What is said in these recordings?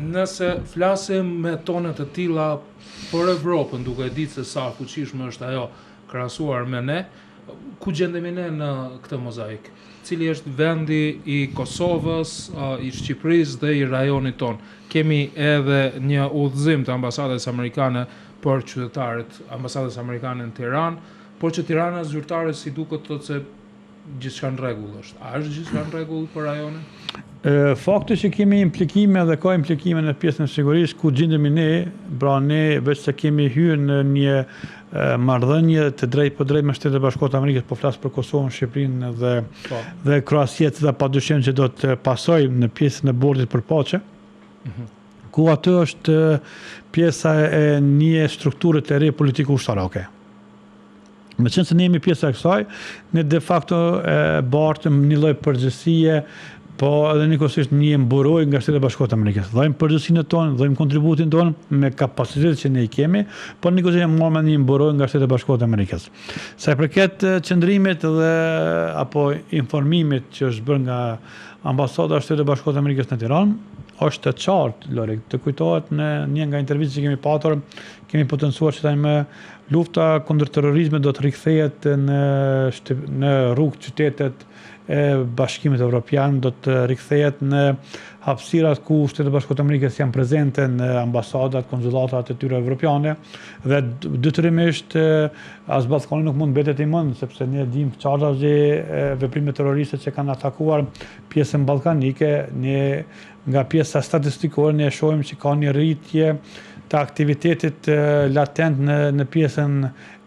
Nëse flasim me tone të tilla për Evropën, duke ditë se sa fuqishme është ajo krahasuar me ne, ku gjendemi ne në këtë mozaik? Cili është vendi i Kosovës, i Shqipërisë dhe i rajonit ton? Kemi edhe një udhëzim të ambasadës amerikane për qytetarët ambasadës amerikane në Tiranë, por që Tirana zyrtare si duket thotë se gjithçka në rregull është. A është gjithçka në rregull për rajonin? Fakti që kemi implikime dhe ka implikime në pjesën e sigurisë ku gjendemi ne, pra ne veç se kemi hyrë në një marrëdhënie të drejtë për drejtë me Shtetet e Bashkuara të Amerikës, po flas për Kosovën, Shqipërinë dhe Kroacinë, dhe padyshim që do të pasojë në pjesën e bordit për paqe. Ku atë është pjesa e një strukture të re politike ushtarake. Me qenë se ne jemi pjesa e kësaj, ne de facto bartëm një lloj përgjegjësie, po edhe njëkohësisht një mburoj nga Shtetet e Bashkuara të Amerikës. Dhajmë përgjegjësinë tonë, dhajmë kontributin tonë me kapacitetin që ne i kemi, por njëkohësisht marrëm një mburoj nga Shtetet e Bashkuara të Amerikës. Sa i përket qëndrimit dhe apo informimit që është bërë nga ambasada e Shtetit e Bashkuara të Amerikës në Tiranë, është të qartë, Lori, të kujtohet në një nga intervistat që kemi patur, kemi potencuar që tani lufta kundër terrorizmit do të rikthehet në rrugë qytetet e Bashkimit Evropian, do të rikthehet në hapësirat ku Shtetet e Bashkuara të Amerikës janë prezente në ambasadat, konzulatat e tyre evropiane, dhe detyrimisht Azballkani nuk mund mbetet i mend, sepse ne dimë qarta veprime terroriste që kanë atakuar pjesën ballkanike, ne nga pjesa statistikore ne shohim që ka një rritje të aktivitetit latent në pjesën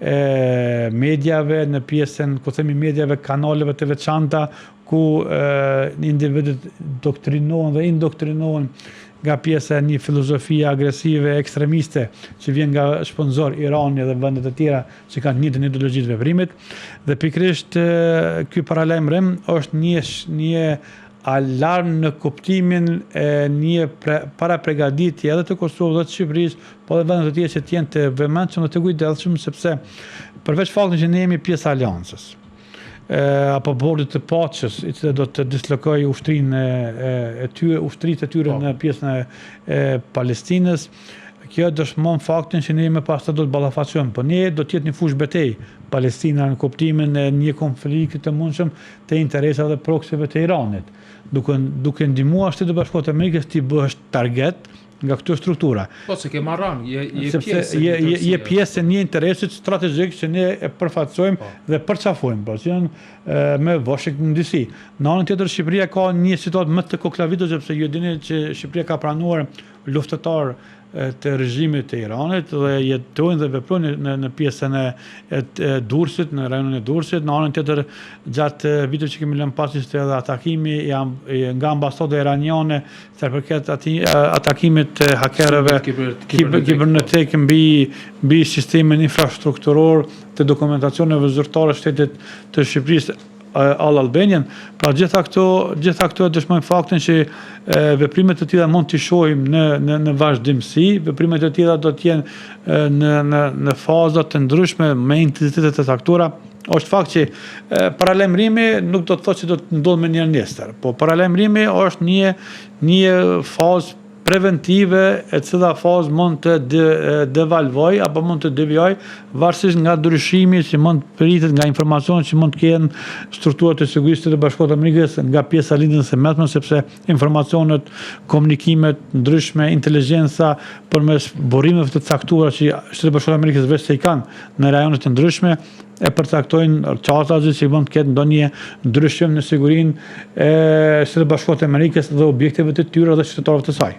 e medjave, në pjesën, ku themi medjave, kanaleve të veçanta, ku individët doktrinohen dhe indoktrinohen nga pjesa e një filozofie agresive ekstremiste që vjen nga sponzor Irani dhe vendet e tjera që kanë një njëjtën ideologji të veprimit, dhe pikërisht ky paralajmërim është një alarm në kuptimin e një parapregaditje edhe të Kosovës dhe të Shqipërisë, po edhe vendet të tjera që të jenë të vëmendshëm dhe të kujdesshëm, sepse përveç faktit që ne jemi pjesë e aleancës, apo bordit të paqes, i cili do të dislokojë ushtritë e tyre në pjesën e Palestinës, kjo dëshmon faktin që ne pas do të ballafaqohemi, po ne do të jetë një fushë betejë Palestina në kuptimin e një konflikti të mundshëm të interesave dhe proksive të Iranit, duke ndihmuar Shtetet e Bashkuara të Amerikës të bëhesh target nga këto struktura. Po se ke marrën, je pjesë e një interesit strategjik që ne e përfaqësojmë dhe përçafojmë, pra që janë me Washington DC. Në anën tjetër, Shqipëria ka një situatë më të koklavitur, sepse ju dini që Shqipëria ka pranuar luftëtar të regjimit të Iranit dhe jetojnë dhe veprojnë në pjesën e Durrësit, në rajonin e Durrësit. Në anën tjetër, gjatë viteve që kemi lënë pas ishte edhe atakimi nga ambasada iraniane sa përket atakimit të hakerëve kibernetik mbi sistemin infrastrukturor të dokumentacioneve zyrtare shtetit të Shqipërisë Albanian. Pra gjitha këto dëshmojnë faktin që veprimet të tilla mund t'i shohim në vazhdimsi, veprimet të tilla do të jenë në faza të ndryshme me intensitete të caktuara. Është fakt që paralajmërimi nuk do të thotë që do të ndodhë me një nesër, po paralajmërimi është një fazë preventive, e cila fazë mund të devalvoj apo mund të devijoj varësisht nga ndryshimi që mund të pritet nga informacionet që mund të kenë strukturat e sigurisë të Bashkuara të Amerikës nga pjesa lindjes së mesme, sepse informacionet, komunikimet ndryshme, inteligjenca përmes burimeve të caktuara që Shtetet e Bashkuara të Amerikës vetë se i kanë në rajonet të ndryshme e përcaktojnë qartazi që mund të ketë ndonjë ndryshim në sigurinë e Shtetit Bashkuara të Amerikës dhe objekteve të tyre dhe qytetarëve të saj.